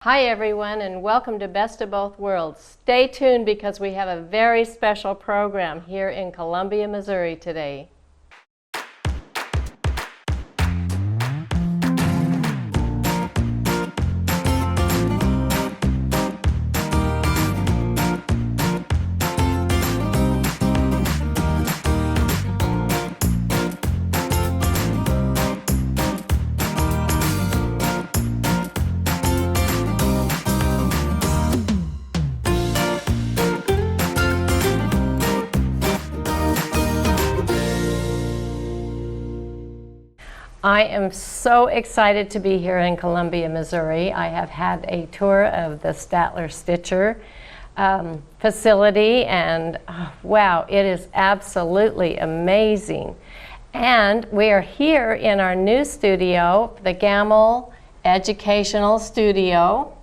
Hi everyone, and welcome to Best of Both Worlds. Stay tuned because we have a very special program here in Columbia, Missouri today. I am so excited to be here in Columbia, Missouri. I have had a tour of the Statler Stitcher facility, and wow, it is absolutely amazing. And we are here in our new studio, the Gammill Educational Studio,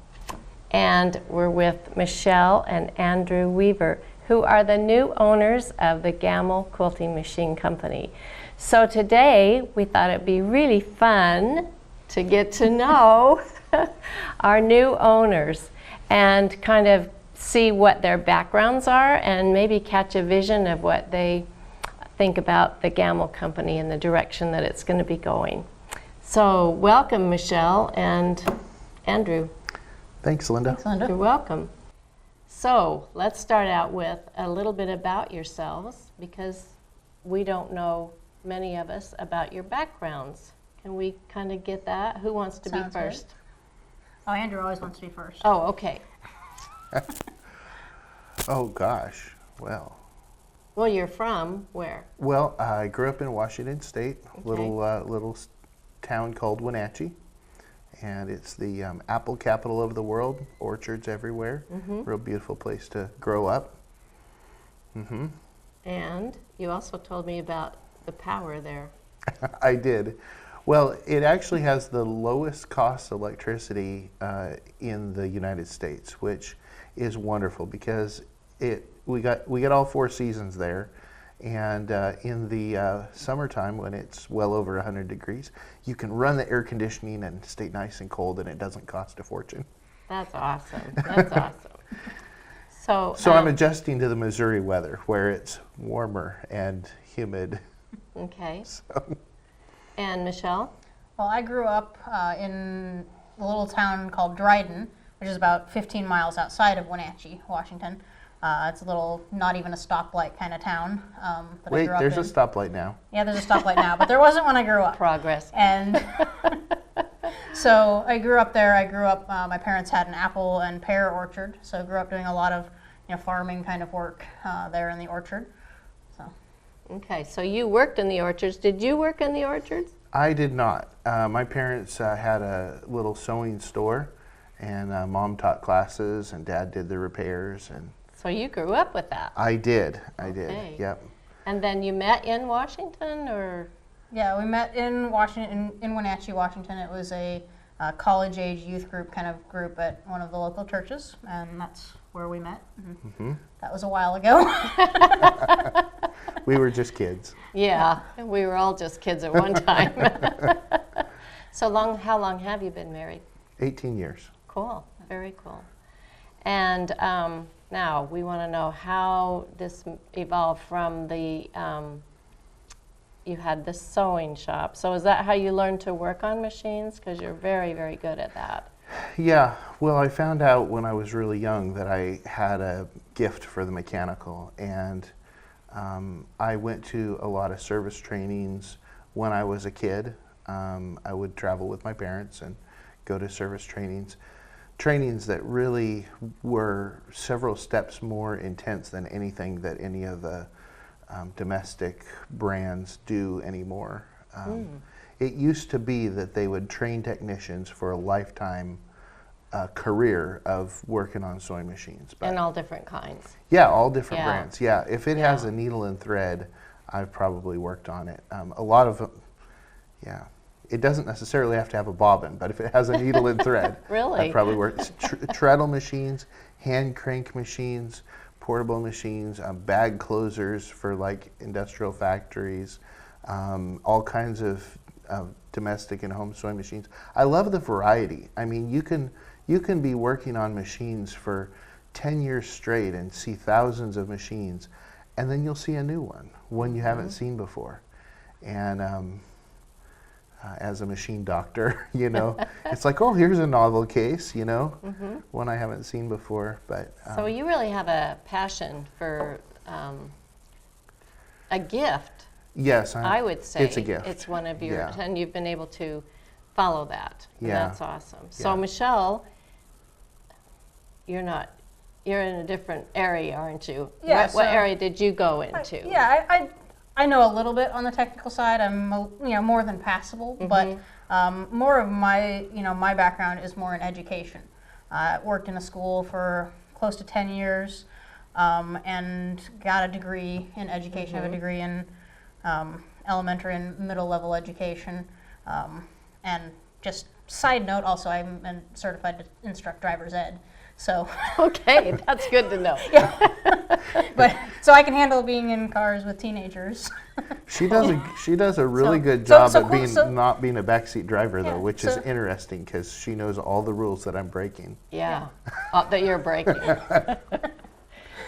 and we're with Michelle and Andrew Weaver, who are the new owners of the Gammill Quilting Machine Company. So today we thought it'd be really fun to get to know our new owners and kind of see what their backgrounds are and maybe catch a vision of what they think about the Gammill Company and the direction that it's going to be going. So welcome, Michelle and Andrew. Thanks, Linda. Thanks, Linda. You're welcome. So let's start out with a little bit about yourselves, because we don't know, many of us, about your backgrounds. Can we kind of get that? Who wants to Sounds be first? good. Oh, Andrew always wants to be first. Oh, okay. Oh gosh, well, You're from where? I grew up in Washington State, little town called Wenatchee, and it's the apple capital of the world. Orchards everywhere. Real beautiful place to grow up. And you also told me about the power there. I did. Well, it actually has the lowest cost electricity in the United States, which is wonderful because we get all 4 seasons there, and in the summertime when it's well over 100 degrees, you can run the air conditioning and stay nice and cold, and it doesn't cost a fortune. That's awesome. That's awesome. So I'm adjusting to the Missouri weather where it's warmer and humid. Okay. So. And Michelle? Well, I grew up in a little town called Dryden, which is about 15 miles outside of Wenatchee, Washington. It's a little, not even a stoplight kind of town. Wait, there's a stoplight now. Yeah, there's a stoplight now, but there wasn't when I grew up. Progress. And so I grew up there. My parents had an apple and pear orchard, so I grew up doing a lot of farming kind of work there in the orchard. So. Okay, so you worked in the orchards. Did you work in the orchards? I did not. My parents had a little sewing store, and Mom taught classes, and Dad did the repairs. And So you grew up with that. I did. Okay. Yep. And then you met in Washington, or? Yeah, we met in Washington, in Wenatchee, Washington. It was a college-age youth group kind of group at one of the local churches, and that's where we met. That was a while ago. We were just kids. Yeah, we were all just kids at one time. How long have you been married? 18 years. Cool, very cool. And now we want to know how this evolved from the, you had the sewing shop. So is that how you learned to work on machines? Because you're very, very good at that. Yeah, well, I found out when I was really young that I had a gift for the mechanical, and I went to a lot of service trainings when I was a kid. I would travel with my parents and go to service trainings that really were several steps more intense than anything that any of the domestic brands do anymore. It used to be that they would train technicians for a lifetime career of working on sewing machines. But And all different kinds. yeah, all different Yeah. brands. Yeah, if it has a needle and thread, I've probably worked on it. A lot of them, yeah. It doesn't necessarily have to have a bobbin, but if it has a needle and thread, Really? I've probably worked. Treadle machines, hand crank machines, portable machines, bag closers for like industrial factories, all kinds of domestic and home sewing machines. I love the variety. I mean, you can You can be working on machines for 10 years straight and see thousands of machines, and then you'll see a new one you haven't seen before. And as a machine doctor, you know, it's like, oh, here's a novel case, you know, one I haven't seen before. But So you really have a passion for a gift. yes, I would say it's a gift. it's one of your, Yeah. and you've been able to follow that. And Yeah. that's awesome. So Yeah. Michelle, you're in a different area, aren't you? Yeah, What so- area did you go into? I know a little bit on the technical side. I'm more than passable, but more of my my background is more in education. I worked in a school for close to 10 years and got a degree in education. I have a degree in elementary and middle level education. And just side note, also I'm certified to instruct driver's ed. So Okay, that's good to know. but so I can handle being in cars with teenagers. She does a really So- good so- job so at cool, being so- not being a backseat driver though, Yeah, which is so- interesting because she knows all the rules that I'm breaking. Yeah, that you're breaking.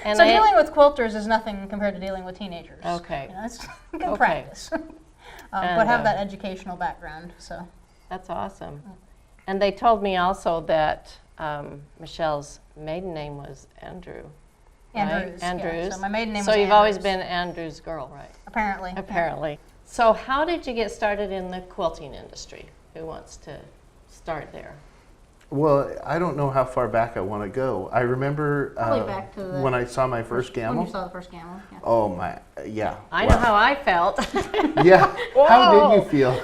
And So I- dealing with quilters is nothing compared to dealing with teenagers. Okay. You know, it's good Okay. practice. And, But have that educational background. So That's awesome. And they told me also that Michelle's maiden name was Andrew. right? Andrews. Yeah. Andrews. So my maiden name So was you've always Andrews. been Andrew's girl, right? Apparently. yeah. Apparently. So how did you get started in the quilting industry? Who wants to start there? Well, I don't know how far back I want to go. I remember Probably back to the- when I saw my first When you Gammill. saw the first Gammill. Yeah. Oh my, yeah. I wow. know how I felt. Yeah. How did Whoa. you feel?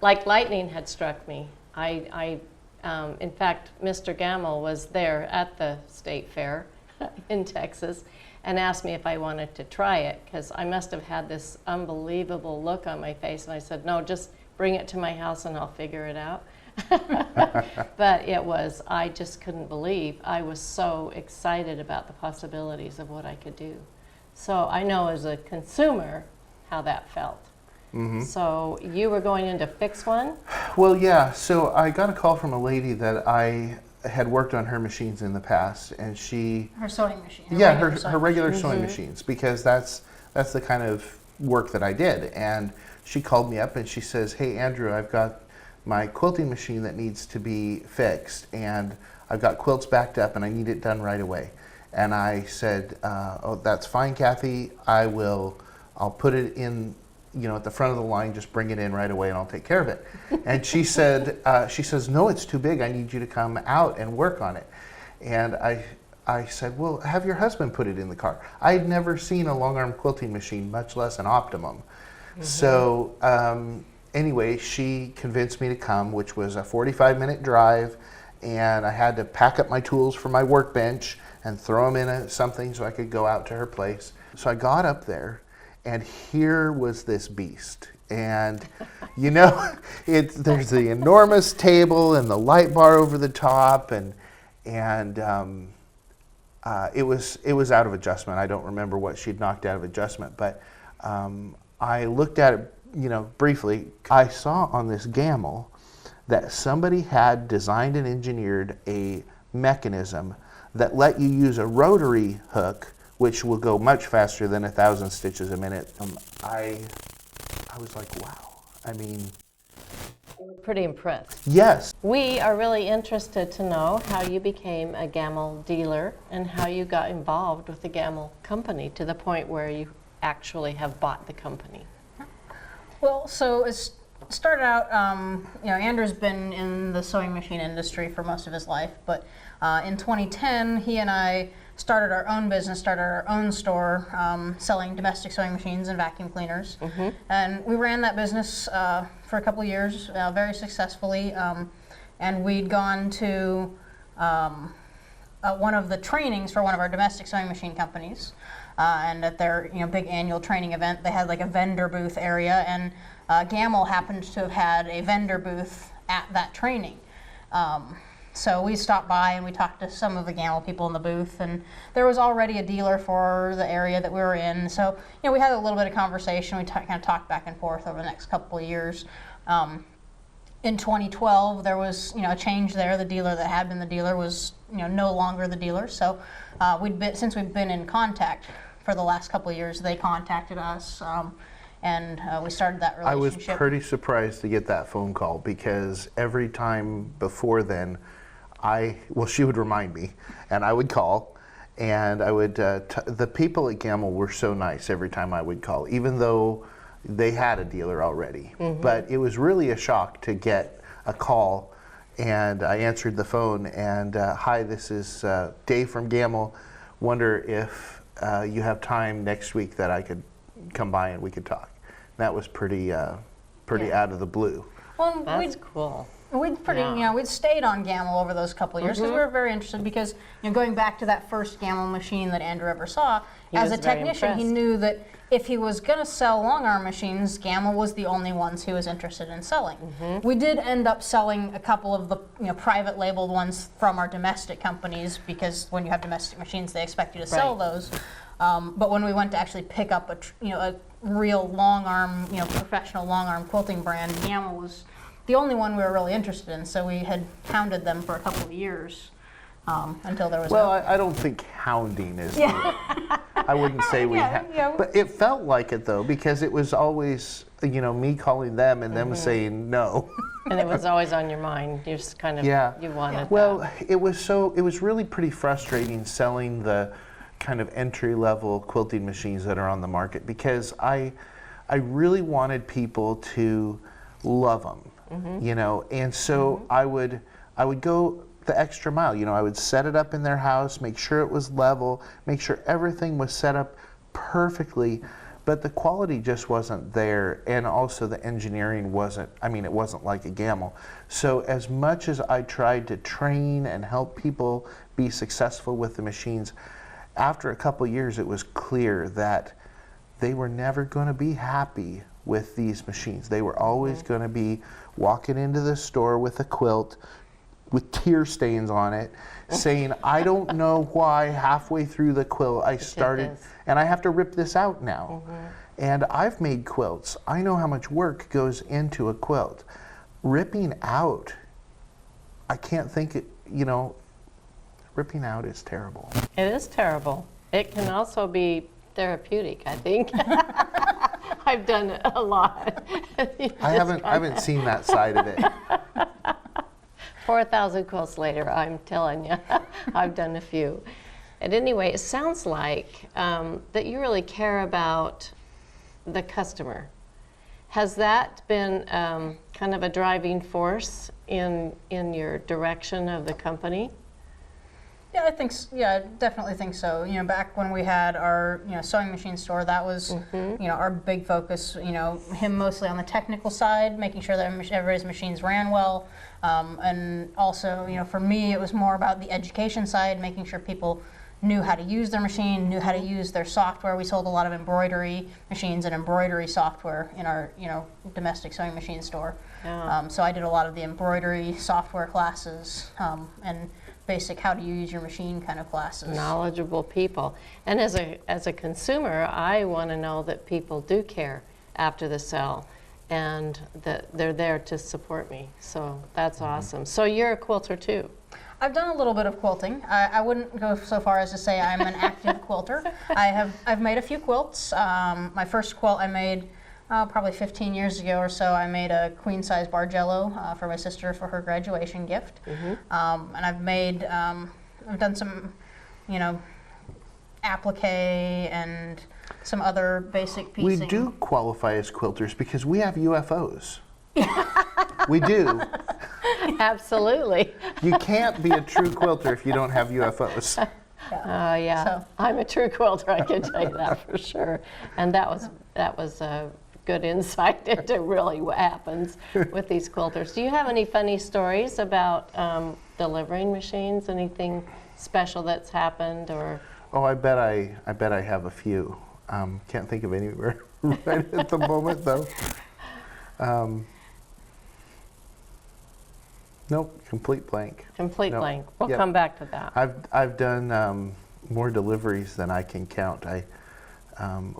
Like lightning had struck me. In fact, Mr. Gammill was there at the state fair in Texas and asked me if I wanted to try it because I must have had this unbelievable look on my face. And I said, no, just bring it to my house and I'll figure it out. But I just couldn't believe. I was so excited about the possibilities of what I could do. So I know as a consumer how that felt. So you were going in to fix one? Well, yeah. So I got a call from a lady that I had worked on her machines in the past, and she Her sewing machine. yeah, regular her sewing regular machine. sewing machines, because that's the kind of work that I did. And she called me up and she says, "Hey Andrew, I've got my quilting machine that needs to be fixed, and I've got quilts backed up and I need it done right away." And I said, "Oh, that's fine, Kathy. I'll put it in, at the front of the line. Just bring it in right away and I'll take care of it." And she said, "No, it's too big. I need you to come out and work on it." And I said, "Well, have your husband put it in the car." I had never seen a long arm quilting machine, much less an Optimum. So anyway, she convinced me to come, which was a 45-minute drive, and I had to pack up my tools for my workbench and throw them in something so I could go out to her place. So I got up there, and here was this beast. And there's the enormous table and the light bar over the top, and it was out of adjustment. I don't remember what she'd knocked out of adjustment, but I looked at it, briefly. I saw on this Gammill that somebody had designed and engineered a mechanism that let you use a rotary hook, which will go much faster than 1,000 stitches a minute. I was like, wow. I mean, Pretty impressed. yes. We are really interested to know how you became a Gammill dealer and how you got involved with the Gammill company to the point where you actually have bought the company. Well, so it started out, Andrew's been in the sewing machine industry for most of his life, but in 2010, he and I started our own business, started our own store selling domestic sewing machines and vacuum cleaners. And we ran that business for a couple of years very successfully. And we'd gone to one of the trainings for one of our domestic sewing machine companies. And at their big annual training event, they had like a vendor booth area, and Gammill happened to have had a vendor booth at that training. So we stopped by and we talked to some of the Gammill people in the booth, and there was already a dealer for the area that we were in. So we had a little bit of conversation. We kind of talked back and forth over the next couple of years. in 2012, there was, a change there. The dealer that had been the dealer was, no longer the dealer. So since we've been in contact for the last couple of years, they contacted us, and we started that I was relationship. pretty surprised to get that phone call because every time before then, she would remind me, and I would call, and I would, the people at Gammill were so nice every time I would call, even though they had a dealer already. But it was really a shock to get a call, and I answered the phone, and hi, this is Dave from Gammill. Wonder if you have time next week that I could come by and we could talk. That was pretty out of the blue. Well, That's cool. We'd we'd stayed on Gammill over those couple of years because we were very interested because, going back to that first Gammill machine that Andrew ever saw, as a was very technician, he impressed. knew that if he was going to sell long arm machines, Gammill was the only ones he was interested in selling. We did end up selling a couple of the private labeled ones from our domestic companies because when you have domestic machines, they expect you to sell Right. those. But when we went to actually pick up a real long arm, professional long arm quilting brand, Gammill was the only one we were really interested in. So we had hounded them for a couple of years until there was. Well, I don't think hounding is. I wouldn't say we yeah. but it felt like it though because it was always me calling them and them saying no. And it was always on your mind. You just kind of, you wanted Well, that. it was really pretty frustrating selling the kind of entry-level quilting machines that are on the market because I really wanted people to love them, and so I would go the extra mile. I would set it up in their house, make sure it was level, make sure everything was set up perfectly, but the quality just wasn't there, and also the engineering wasn't, it wasn't like a Gammill. So as much as I tried to train and help people be successful with the machines, after a couple years it was clear that they were never going to be happy with these machines. They were always going to be walking into the store with a quilt with tear stains on it, saying, I don't know why halfway through the quilt I started, this. and I have to rip this out now. And I've made quilts. I know how much work goes into a quilt. Ripping out, I can't think it, ripping out is terrible. It is terrible. It can also be therapeutic, I think. I've done it a lot. I haven't seen that side of it. 4,000 quilts later, I'm telling you, I've done a few. And anyway, it sounds like that you really care about the customer. Has that been kind of a driving force in your direction of the company? Yeah, I definitely think so. Back when we had our, sewing machine store, that was, our big focus. Him mostly on the technical side, making sure that everybody's machines ran well, and also, for me, it was more about the education side, making sure people knew how to use their machine, knew how to use their software. We sold a lot of embroidery machines and embroidery software in our, domestic sewing machine store. Yeah. So I did a lot of the embroidery software classes and basic how to use your machine kind of classes. Knowledgeable people. And as a consumer, I want to know that people do care after the sale and that they're there to support me. So that's awesome. So you're a quilter too. I've done a little bit of quilting. I wouldn't go so far as to say I'm an active quilter. I've made a few quilts. My first quilt I made probably 15 years ago or so. I made a queen size Bargello for my sister for her graduation gift. And I've done some, applique and some other basic piecing. We do qualify as quilters because we have UFOs. We do. Absolutely. You can't be a true quilter if you don't have UFOs. Yeah. So- I'm a true quilter, I can tell you that for sure. And that was a good insight into really what happens with these quilters. Do you have any funny stories about delivering machines? Anything special that's happened or? Oh, I bet I have a few. Can't think of anywhere right at the moment though. Nope, complete blank. Complete Nope. blank. We'll Yep. come back to that. I've done more deliveries than I can count.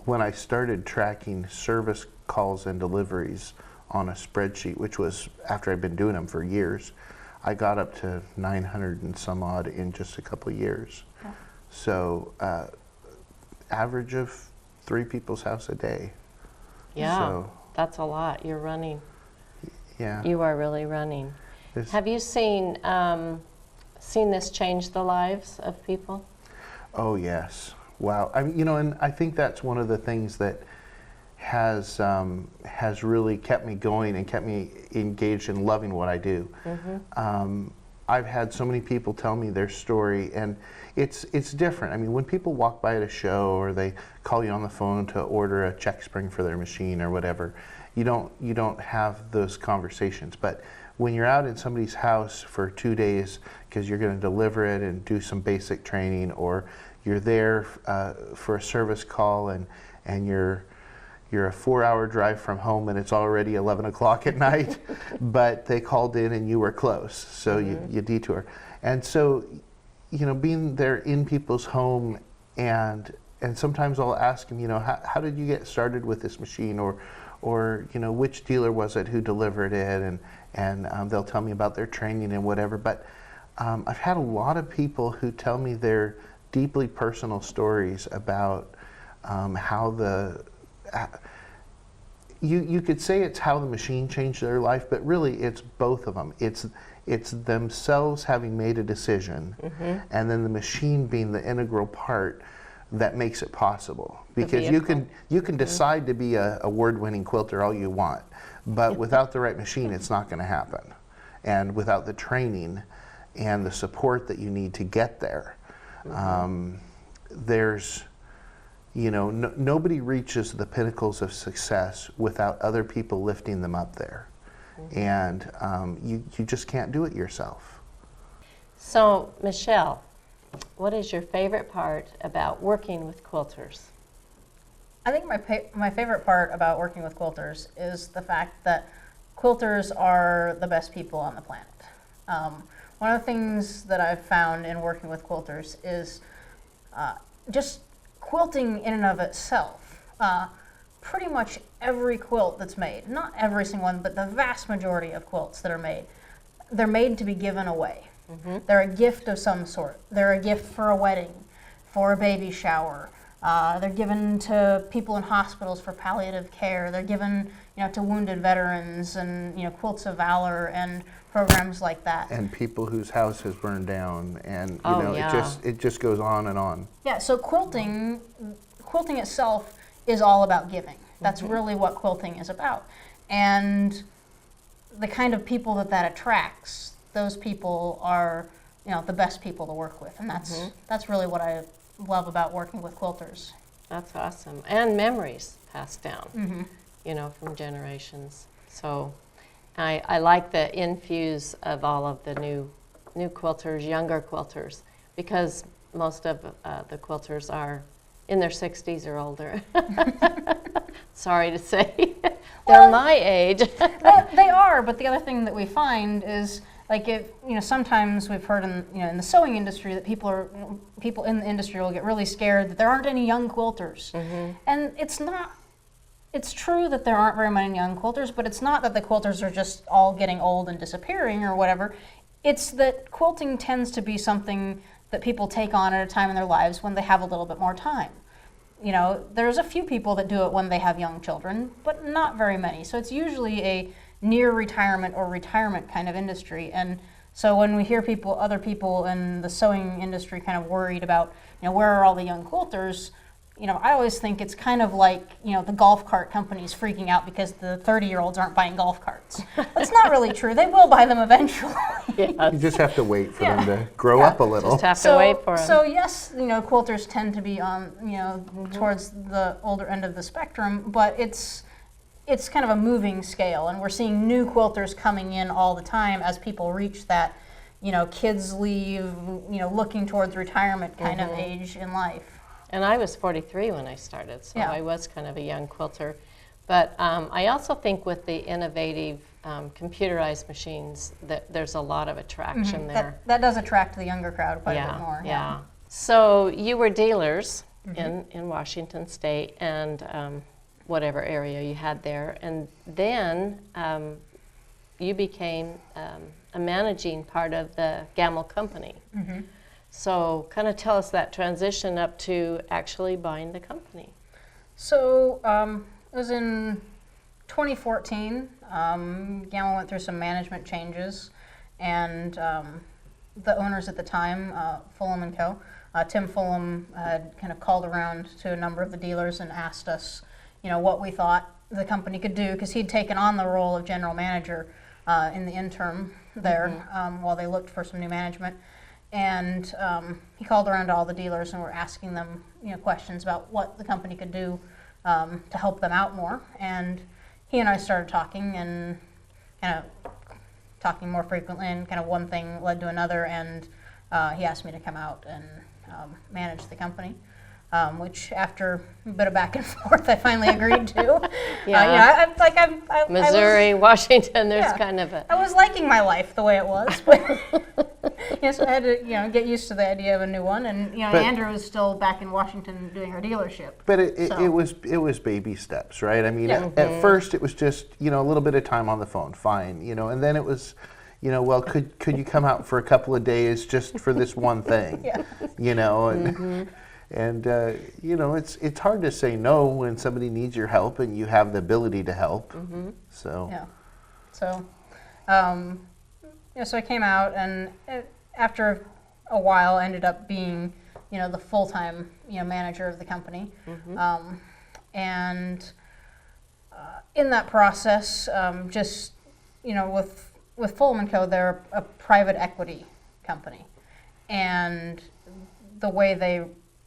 When I started tracking service calls and deliveries on a spreadsheet, which was after I'd been doing them for years. I got up to 900 and some odd in just a couple of years. Oh. So average of 3 people's house a day. Yeah, So, that's a lot. You're running. yeah. You are really running. It's- Have you seen this change the lives of people? Oh yes, wow. I mean, you know, and I think that's one of the things that has really kept me going and kept me engaged in loving what I do. I've had so many people tell me their story, and it's different. I mean, when people walk by at a show or they call you on the phone to order a check spring for their machine or whatever, you don't have those conversations. But when you're out in somebody's house for 2 days because you're going to deliver it and do some basic training, or you're there for a service call and you're a 4-hour drive from home and it's already 11 o'clock at night, but they called in and you were close, so you detour. And so, you know, being there in people's home, and sometimes I'll ask them, you know, how did you get started with this machine, or you know, which dealer was it who delivered it, and they'll tell me about their training and whatever. But I've had a lot of people who tell me their deeply personal stories about how you could say it's how the machine changed their life, but really it's both of them. It's themselves having made a decision, and then the machine being the integral part that makes it possible. Because you can decide to be a award-winning quilter all you want, but without the right machine, it's not going to happen. And without the training and the support that you need to get there, there's, you know, nobody reaches the pinnacles of success without other people lifting them up there. And you just can't do it yourself. So, Michelle, what is your favorite part about working with quilters? I think my favorite part about working with quilters is the fact that quilters are the best people on the planet. One of the things that I've found in working with quilters is just quilting in and of itself. Pretty much every quilt that's made, not every single one, but the vast majority of quilts that are made, they're made to be given away. They're a gift of some sort. They're a gift for a wedding, for a baby shower. They're given to people in hospitals for palliative care. They're given, you know, to wounded veterans, and, you know, quilts of valor and programs like that. And people whose house has burned down, and you Oh, know, yeah. it just goes on and on. Yeah, so quilting itself is all about giving. That's really what quilting is about. And the kind of people that attracts, those people are, you know, the best people to work with. And that's really what I love about working with quilters. That's awesome. And memories passed down, you know, from generations. So I like the infuse of all of the new quilters, younger quilters, because most of the quilters are in their 60s or older. Sorry to say. They're my age. They are, but the other thing that we find is, like, if, you know, sometimes we've heard in the sewing industry that people in the industry will get really scared that there aren't any young quilters. And it's true that there aren't very many young quilters, but it's not that the quilters are just all getting old and disappearing or whatever. It's that quilting tends to be something that people take on at a time in their lives when they have a little bit more time. You know, there's a few people that do it when they have young children, but not very many. So it's usually a near retirement or retirement kind of industry. And so when we hear other people in the sewing industry kind of worried about, you know, where are all the young quilters, you know, I always think it's kind of like, you know, the golf cart companies freaking out because the 30-year-olds aren't buying golf carts. That's not really true. They will buy them eventually. You just have to wait for them to grow up a little. Just have to wait for them. So yes, you know, quilters tend to be on, you know, towards the older end of the spectrum, but it's kind of a moving scale, and we're seeing new quilters coming in all the time as people reach that, you know, kids leave, you know, looking towards retirement kind of age in life. And I was 43 when I started, so Yeah. I was kind of a young quilter. But I also think with the innovative computerized machines that there's a lot of attraction there. That does attract the younger crowd quite a bit more. So you were dealers in Washington State, and whatever area you had there. And then you became a managing part of the Gammill company. So kind of tell us that transition up to actually buying the company. So it was in 2014. Gammill went through some management changes, and the owners at the time, Fulham and Co., Tim Fulham had kind of called around to a number of the dealers and asked us, what we thought the company could do, because he'd taken on the role of general manager in the interim there while they looked for some new management. And he called around to all the dealers and were asking them, questions about what the company could do to help them out more. And he and I started talking and kind of talking more frequently, and kind of one thing led to another, and he asked me to come out and manage the company, which after a bit of back and forth, I finally agreed to. Yeah. Missouri, Washington, there's Yeah. kind of a... I was liking my life the way it was, but so I had to get used to the idea of a new one. And But- Andrew was still back in Washington doing our dealership. But it So- was baby steps, right? I mean, Yeah. at first it was just a little bit of time on the phone, fine, and then it was, well, could you come out for a couple of days just for this one thing, Yeah. and it's hard to say no when somebody needs your help and you have the ability to help. So Yeah. So, so I came out, and after a while, ended up being, the full-time, manager of the company. And in that process, just, with Fulham & Co., they're a private equity company. And the way they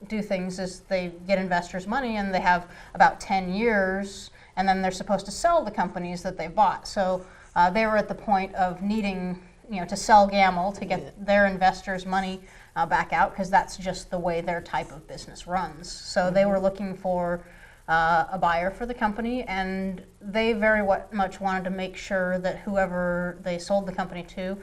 do things is they get investors' money, and they have about 10 years, and then they're supposed to sell the companies that they bought. So they were at the point of needing, to sell Gammill to get their investors' money back out, because that's just the way their type of business runs. So they were looking for a buyer for the company, and they very much wanted to make sure that whoever they sold the company to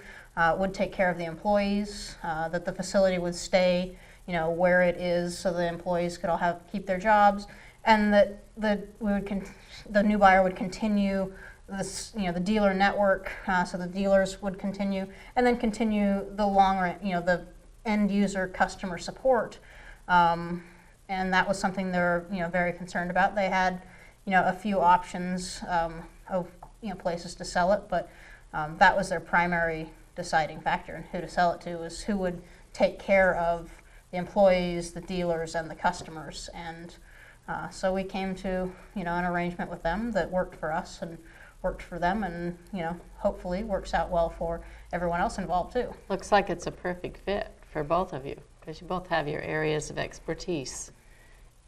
would take care of the employees, that the facility would stay where it is, so the employees could all keep their jobs, and that the new buyer would continue this, the dealer network, so the dealers would continue, and then continue the long run, the end user customer support, and that was something they're very concerned about. They had a few options of places to sell it, but that was their primary deciding factor, and who to sell it to was who would take care of the employees, the dealers, and the customers. And so we came to an arrangement with them that worked for us and worked for them, and hopefully works out well for everyone else involved too. Looks like it's a perfect fit for both of you, because you both have your areas of expertise.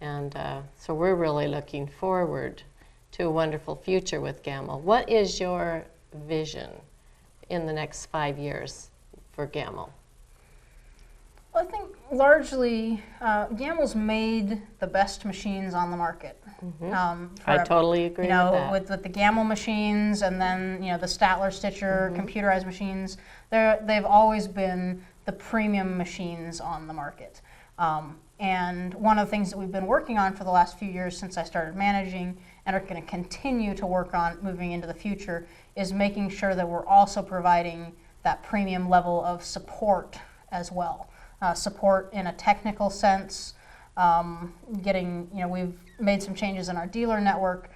And so we're really looking forward to a wonderful future with Gammill. What is your vision in the next 5 years for Gammill? Well, I think largely Gammill's made the best machines on the market. I totally agree with that. With the Gammill machines, and then the Statler Stitcher computerized machines, they've always been the premium machines on the market. And one of the things that we've been working on for the last few years since I started managing, and are going to continue to work on moving into the future, is making sure that we're also providing that premium level of support as well. Support in a technical sense, we've made some changes in our dealer network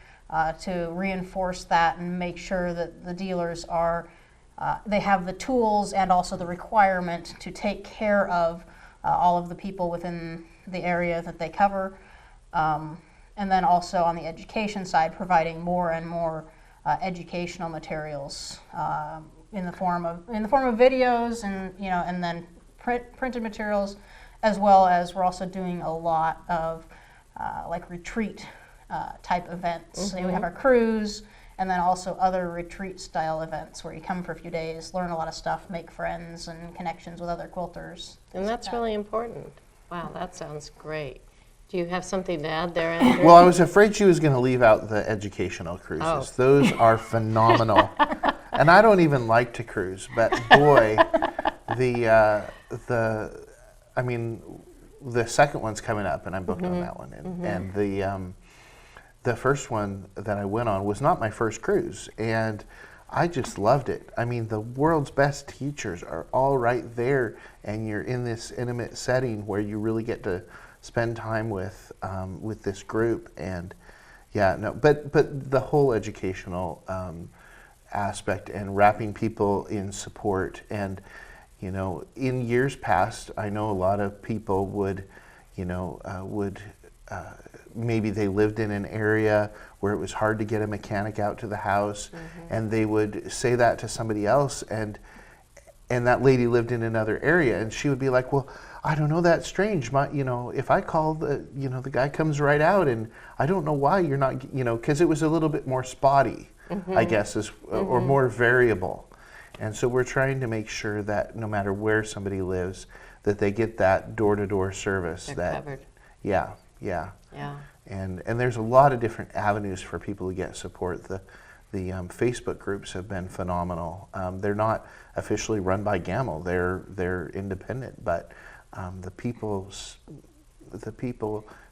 to reinforce that and make sure that the dealers they have the tools and also the requirement to take care of all of the people within the area that they cover. And then also on the education side, providing more and more educational materials in the form of videos, and then printed materials, as well as we're also doing a lot of retreat type events. So we have our cruise, and then also other retreat style events where you come for a few days, learn a lot of stuff, make friends and connections with other quilters. And that's really important. Wow, that sounds great. Do you have something to add there, Andrew? Well, I was afraid she was going to leave out the educational cruises. Oh. Those are phenomenal. And I don't even like to cruise, but boy, the second one's coming up, and I'm booked on that one. And the first one that I went on was not my first cruise, and I just loved it. I mean, the world's best teachers are all right there, and you're in this intimate setting where you really get to spend time with this group. And yeah, no, but the whole educational aspect and wrapping people in support. And you know, in years past, I know a lot of people would, you know, maybe they lived in an area where it was hard to get a mechanic out to the house, and they would say that to somebody else, and that lady lived in another area, and she would be like, well, I don't know, that's strange. You know, if I call the guy comes right out, and I don't know why you're not, you know, because it was a little bit more spotty, I guess, or more variable. And so we're trying to make sure that no matter where somebody lives, that they get that door-to-door service. They're that covered. Yeah. Yeah. And there's a lot of different avenues for people to get support. The Facebook groups have been phenomenal. They're not officially run by Gammill. They're independent, but the people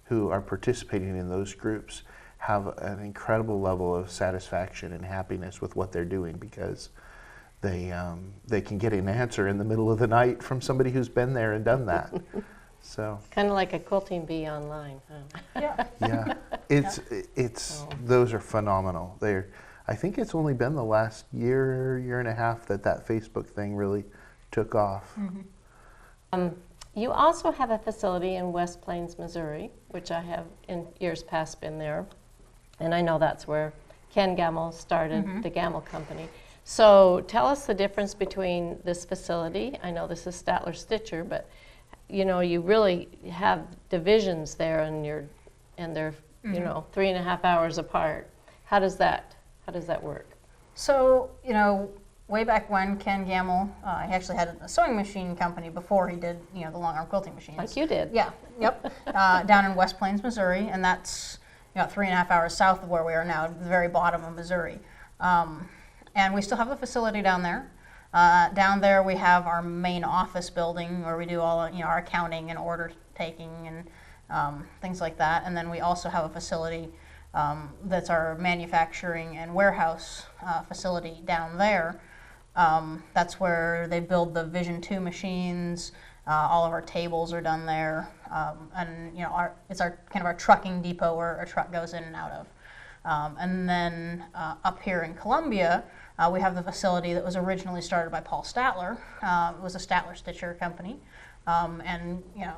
who are participating in those groups have an incredible level of satisfaction and happiness with what they're doing, because they can get an answer in the middle of the night from somebody who's been there and done that. So Kind of like a quilting bee online, huh? Yeah. yeah, it's those are phenomenal. I think it's only been the last year and a half that Facebook thing really took off. You also have a facility in West Plains, Missouri, which I have in years past been there. And I know that's where Ken Gammill started the Gammill Company. So tell us the difference between this facility. I know this is Statler Stitcher, but you know, you really have divisions there, and they're you know, 3.5 hours apart. How does that work? So, you know, way back when, Ken Gammill, he actually had a sewing machine company before he did, you know, the long arm quilting machines. Like you did. Yeah, yep. Down in West Plains, Missouri, and that's, you know, 3.5 hours south of where we are now, the very bottom of Missouri. And we still have a facility down there. Down there we have our main office building where we do all, you know, our accounting and order taking and things like that. And then we also have a facility that's our manufacturing and warehouse facility down there. That's where they build the Vision 2 machines. All of our tables are done there, and you know, it's our kind of our trucking depot where a truck goes in and out of. And then up here in Columbia, we have the facility that was originally started by Paul Statler. It was a Statler Stitcher company, and you know,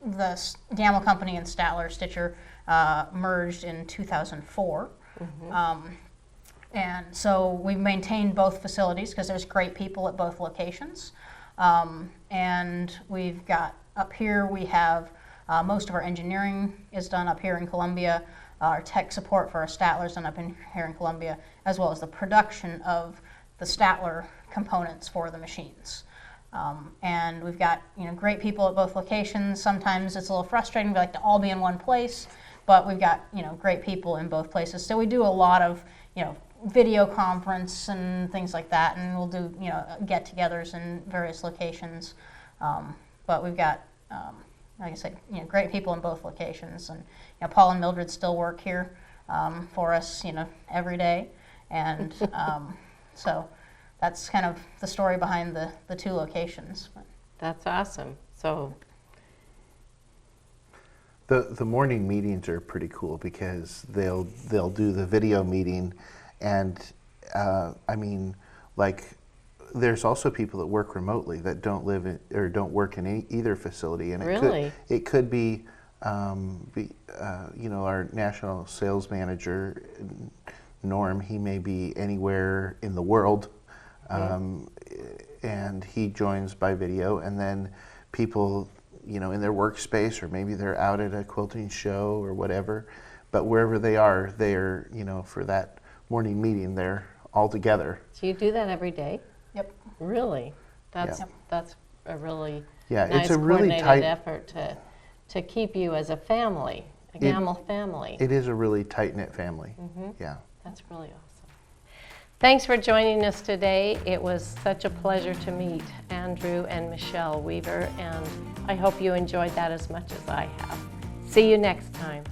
the Gammill Company and Statler Stitcher merged in 2004. And so we've maintained both facilities because there's great people at both locations. And we've got up here, we have most of our engineering is done up here in Columbia. Our tech support for our Statlers done up here in Columbia, as well as the production of the Statler components for the machines. And we've got, you know, great people at both locations. Sometimes it's a little frustrating. We like to all be in one place, but we've got, you know, great people in both places. So we do a lot of, you know, video conference and things like that, and we'll do, you know, get-togethers in various locations. But we've got, like I said, you know, great people in both locations, and you know, Paul and Mildred still work here for us, you know, every day, and so that's kind of the story behind the two locations. That's awesome. So The morning meetings are pretty cool because they'll do the video meeting, and I mean, like, there's also people that work remotely that don't live in, or don't work in either facility, and Really? it could be, you know, our national sales manager, Norm. He may be anywhere in the world, and he joins by video, and then people, you know, in their workspace, or maybe they're out at a quilting show or whatever, but wherever they are, they're, you know, for that morning meeting, they're all together. do you do that every day? Yep. Really? That's Yeah. that's a really Yeah, nice it's a really coordinated tight effort to keep you as a family, a Gammill family. It is a really tight-knit family. Yeah. That's really awesome. Thanks for joining us today. It was such a pleasure to meet Andrew and Michelle Weaver, and I hope you enjoyed that as much as I have. See you next time.